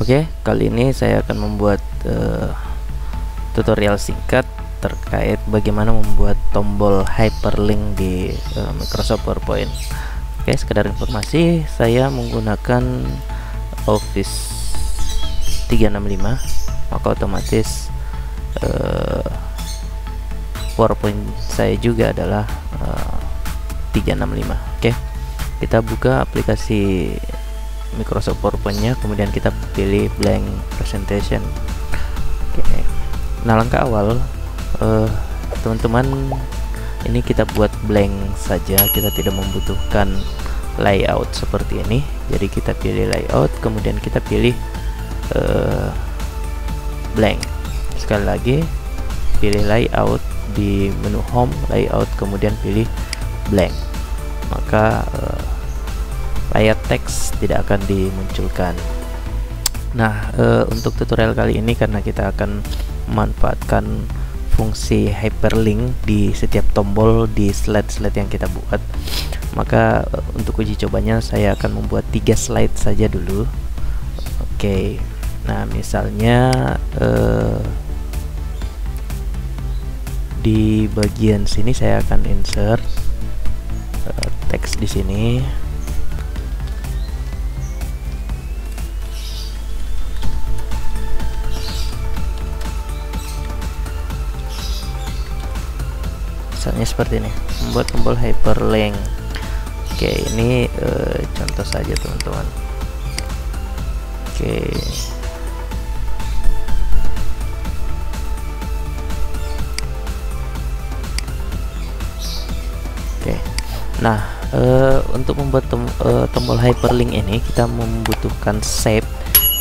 Oke, kali ini saya akan membuat tutorial singkat terkait bagaimana membuat tombol hyperlink di Microsoft PowerPoint. Oke, sekedar informasi, saya menggunakan Office 365, maka otomatis PowerPoint saya juga adalah 365. Oke, kita buka aplikasi Microsoft PowerPoint-nya, kemudian kita pilih blank presentation. Oke. Nah, langkah awal teman-teman, ini kita buat blank saja, kita tidak membutuhkan layout seperti ini. Jadi kita pilih layout, kemudian kita pilih blank. Sekali lagi pilih layout di menu home, layout, kemudian pilih blank, maka layar teks tidak akan dimunculkan. Nah, untuk tutorial kali ini, karena kita akan memanfaatkan fungsi hyperlink di setiap tombol di slide-slide yang kita buat, maka untuk uji cobanya saya akan membuat 3 slide saja dulu. Oke, nah misalnya di bagian sini saya akan insert teks di sini. Misalnya seperti ini, membuat tombol hyperlink. Oke, ini contoh saja teman-teman. Oke. Nah, untuk membuat tombol hyperlink ini kita membutuhkan shape,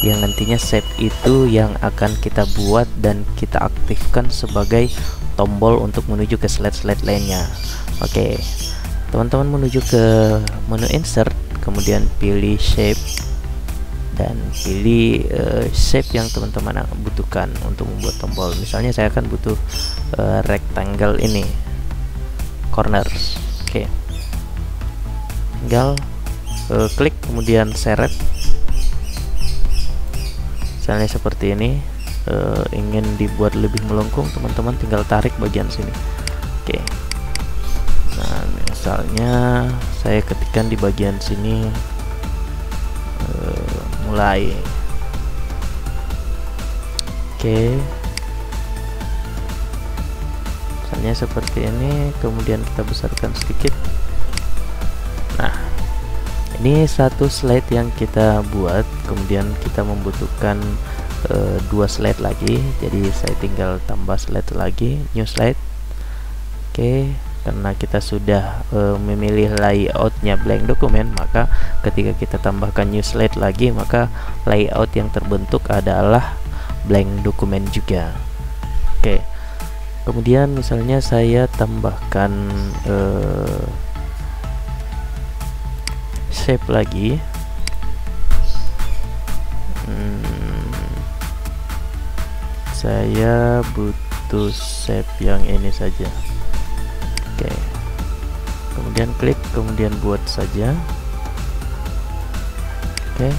yang nantinya shape itu yang akan kita buat dan kita aktifkan sebagai tombol untuk menuju ke slide-slide lainnya. Oke, teman-teman menuju ke menu insert, kemudian pilih shape dan pilih shape yang teman-teman butuhkan untuk membuat tombol. Misalnya saya akan butuh rectangle ini, corners. Oke, tinggal klik kemudian seret. Misalnya seperti ini. Ingin dibuat lebih melengkung, teman-teman tinggal tarik bagian sini. Oke. Nah, misalnya saya ketikkan di bagian sini, mulai. Oke. Misalnya seperti ini, kemudian kita besarkan sedikit. Nah, ini satu slide yang kita buat, kemudian kita membutuhkan 2 slide lagi, jadi saya tinggal tambah slide lagi, new slide. Oke, karena kita sudah memilih layoutnya blank dokumen, maka ketika kita tambahkan new slide lagi, maka layout yang terbentuk adalah blank dokumen juga. Oke, kemudian misalnya saya tambahkan shape lagi. Saya butuh shape yang ini saja. Oke, kemudian klik, kemudian buat saja. Oke,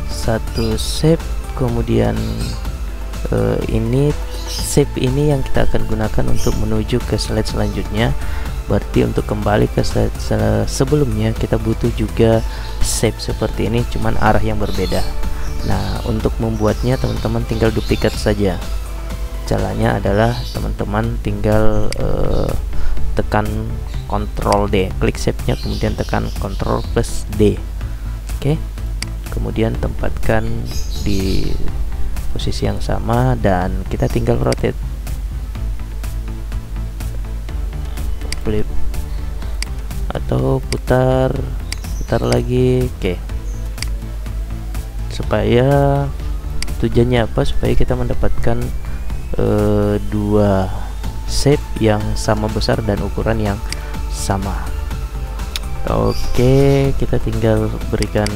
satu shape, kemudian ini shape ini yang kita akan gunakan untuk menuju ke slide selanjutnya. Berarti untuk kembali ke slide sebelumnya kita butuh juga shape seperti ini, cuman arah yang berbeda. Nah, untuk membuatnya teman-teman tinggal duplikat saja. Caranya adalah teman-teman tinggal tekan Ctrl D, klik shape-nya, kemudian tekan Ctrl plus D. Oke, kemudian tempatkan di posisi yang sama dan kita tinggal rotate, flip, atau putar lagi. Oke, supaya tujuannya apa? Supaya kita mendapatkan 2 shape yang sama besar dan ukuran yang sama. Oke, kita tinggal berikan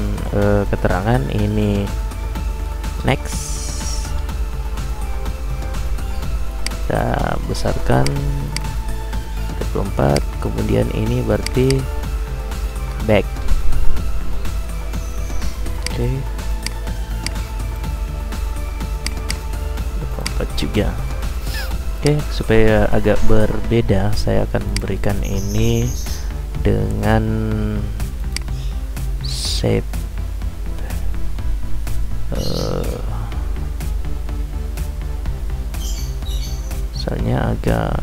keterangan ini next. Kita besarkan 24, kemudian ini berarti back. Oke, 24 juga. Oke, supaya agak berbeda, saya akan memberikan ini dengan shape misalnya agak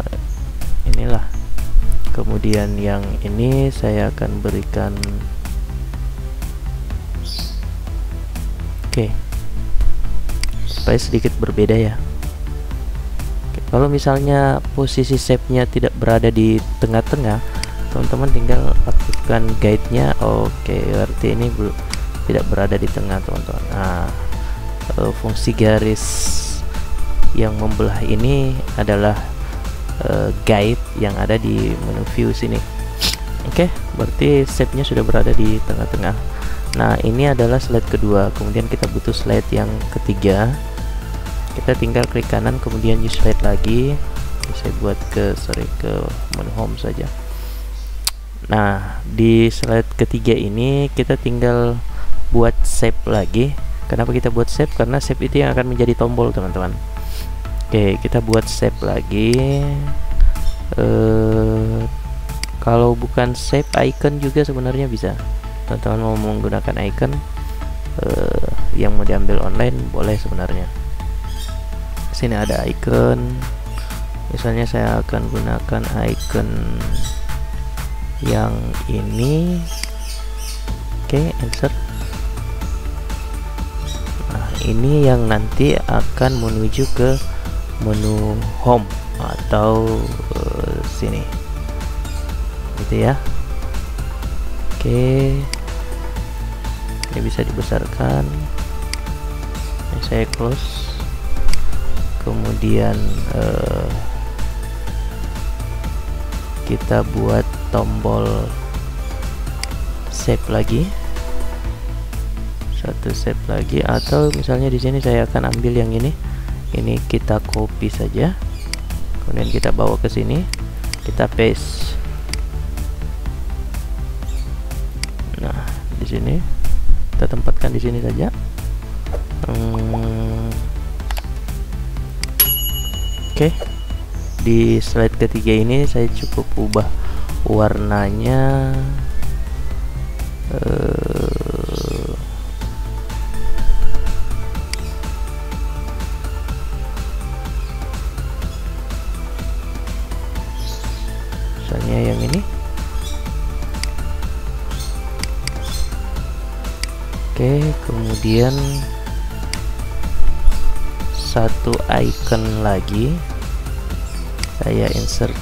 inilah. Kemudian yang ini saya akan berikan supaya sedikit berbeda ya. Kalau misalnya posisi shape-nya tidak berada di tengah-tengah, teman-teman tinggal aktifkan guide-nya. Berarti ini tidak berada di tengah, teman-teman. Nah, fungsi garis yang membelah ini adalah guide yang ada di menu view sini. Berarti shape-nya sudah berada di tengah-tengah. Nah, ini adalah slide kedua. Kemudian kita butuh slide yang ketiga. Kita tinggal klik kanan, kemudian use slide lagi. Saya buat ke menu home saja. Nah, di slide ketiga ini kita tinggal buat shape lagi. Kenapa kita buat shape? Karena shape itu yang akan menjadi tombol, teman-teman. Kita buat shape lagi. Kalau bukan shape, icon juga sebenarnya bisa. Teman-teman mau menggunakan icon yang mau diambil online, boleh sebenarnya. Sini ada icon, misalnya saya akan gunakan icon yang ini. Insert. Nah, ini yang nanti akan menuju ke menu home atau sini gitu ya. Ini bisa dibesarkan. Ini saya close. Kemudian kita buat tombol save lagi, satu save lagi, atau misalnya di sini saya akan ambil yang ini kita copy saja, kemudian kita bawa ke sini, kita paste. Nah, di sini kita tempatkan di sini saja. Di slide ketiga ini saya cukup ubah warnanya misalnya yang ini. Kemudian satu icon lagi, saya insert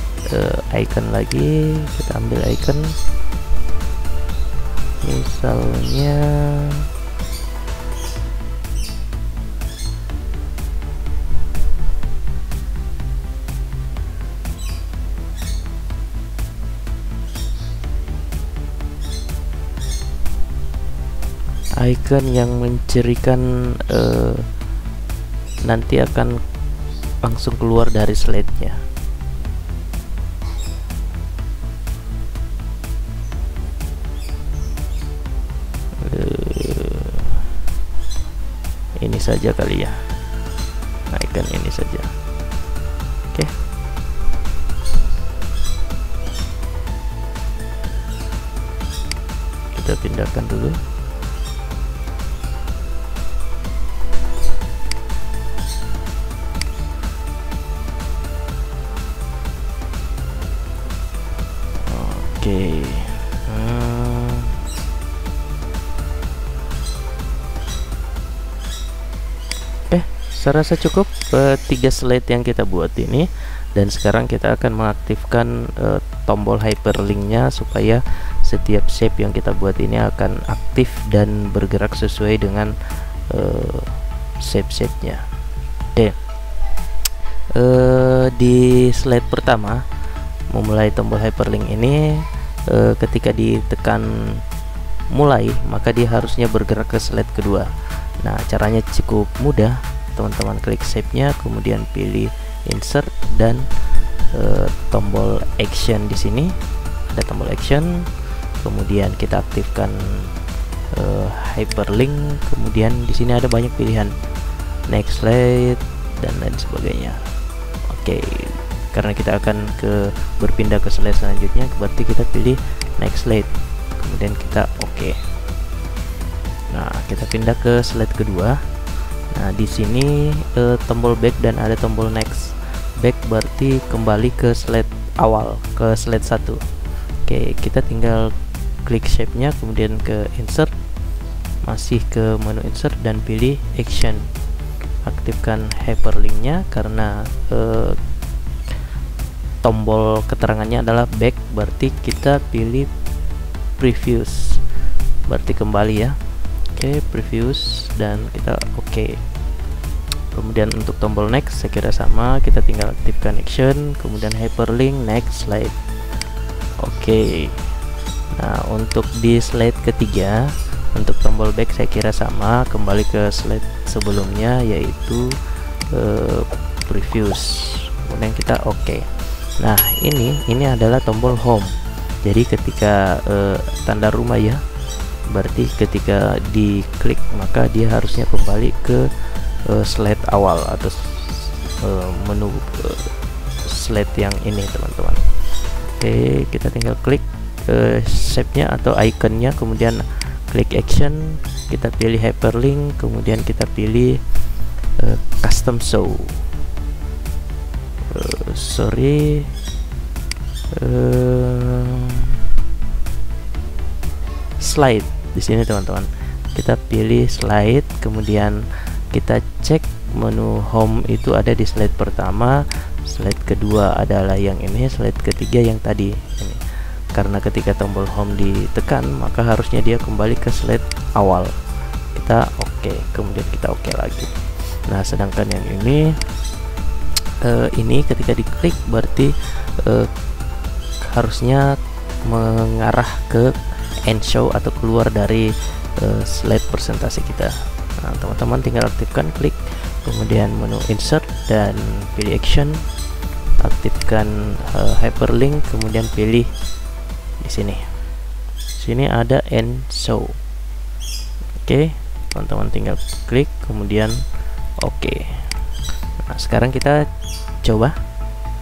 icon lagi, kita ambil icon misalnya icon yang mencirikan nanti akan langsung keluar dari slide-nya. Ini saja kali ya, icon ini saja. Kita pindahkan dulu. Saya rasa cukup 3 slide yang kita buat ini, dan sekarang kita akan mengaktifkan tombol hyperlinknya supaya setiap shape yang kita buat ini akan aktif dan bergerak sesuai dengan shape-nya. Di slide pertama, memulai tombol hyperlink ini, ketika ditekan mulai, maka dia harusnya bergerak ke slide kedua. Nah, caranya cukup mudah. Teman-teman klik shape-nya, kemudian pilih insert dan tombol action. Di sini ada tombol action, kemudian kita aktifkan hyperlink, kemudian di sini ada banyak pilihan, next slide dan lain sebagainya. Oke, karena kita akan berpindah ke slide selanjutnya, berarti kita pilih next slide, kemudian kita oke. Nah, kita pindah ke slide kedua. Nah, di sini tombol back dan ada tombol next. Back berarti kembali ke slide awal, ke slide 1. Oke, kita tinggal klik shape-nya, kemudian ke insert, masih ke menu insert dan pilih action. Aktifkan hyperlink-nya karena tombol keterangannya adalah back, berarti kita pilih previous, berarti kembali ya. Oke, previous dan kita oke. Kemudian untuk tombol next saya kira sama, kita tinggal aktifkan action, kemudian hyperlink, next slide. Oke. Nah, untuk di slide ketiga untuk tombol back saya kira sama, kembali ke slide sebelumnya yaitu previous, kemudian kita oke. Nah, ini adalah tombol home. Jadi ketika tanda rumah ya, berarti ketika diklik maka dia harusnya kembali ke slide awal atau menu slide yang ini teman-teman. Oke, kita tinggal klik shape-nya atau ikonnya, kemudian klik action, kita pilih hyperlink, kemudian kita pilih custom show. Slide di sini teman-teman. Kita pilih slide, kemudian kita cek menu home itu ada di slide pertama, slide kedua adalah yang ini, slide ketiga yang tadi ini. Karena ketika tombol home ditekan maka harusnya dia kembali ke slide awal. Kita oke, kemudian kita oke lagi. Nah, sedangkan yang ini ketika diklik berarti harusnya mengarah ke end show atau keluar dari slide presentasi kita. Nah, teman-teman tinggal aktifkan, klik, kemudian menu insert dan pilih action, aktifkan hyperlink, kemudian pilih di sini. Sini ada end show. Oke, teman-teman tinggal klik, kemudian oke. Nah, sekarang kita coba,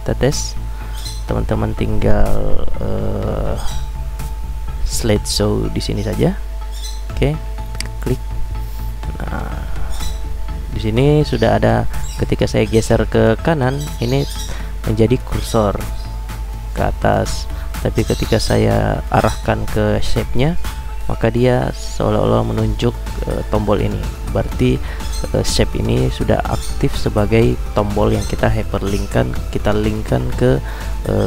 kita tes. Teman-teman tinggal slideshow di sini saja. Oke, klik. Nah, di sini sudah ada. Ketika saya geser ke kanan, ini menjadi kursor ke atas. Tapi ketika saya arahkan ke shape-nya, maka dia seolah-olah menunjuk tombol ini. Berarti shape ini sudah aktif sebagai tombol yang kita hyperlinkkan, kita linkkan ke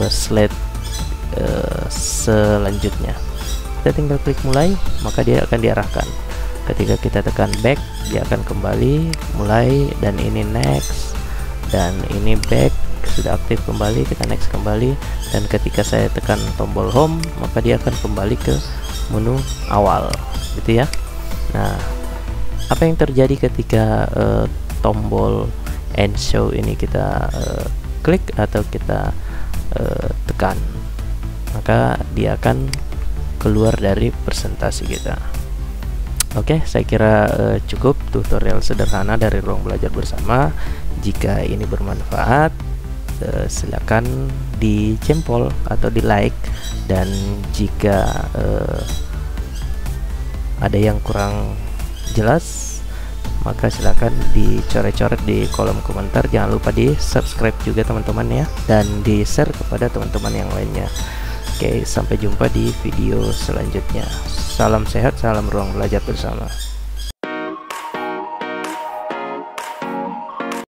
slide selanjutnya. Kita tinggal klik mulai, maka dia akan diarahkan. Ketika kita tekan back, dia akan kembali, mulai, dan ini next, dan ini back, sudah aktif kembali, kita next kembali. Dan ketika saya tekan tombol home, maka dia akan kembali ke menu awal, gitu ya. Nah, apa yang terjadi ketika tombol end show ini kita klik atau kita tekan, maka dia akan keluar dari presentasi kita. Oke, saya kira cukup tutorial sederhana dari Ruang Belajar Bersama. Jika ini bermanfaat, silakan di jempol atau di like, dan jika ada yang kurang jelas maka silakan dicoret-coret di kolom komentar. Jangan lupa di subscribe juga teman-teman ya, dan di share kepada teman-teman yang lainnya. Oke, sampai jumpa di video selanjutnya. Salam sehat, salam Ruang Belajar Bersama.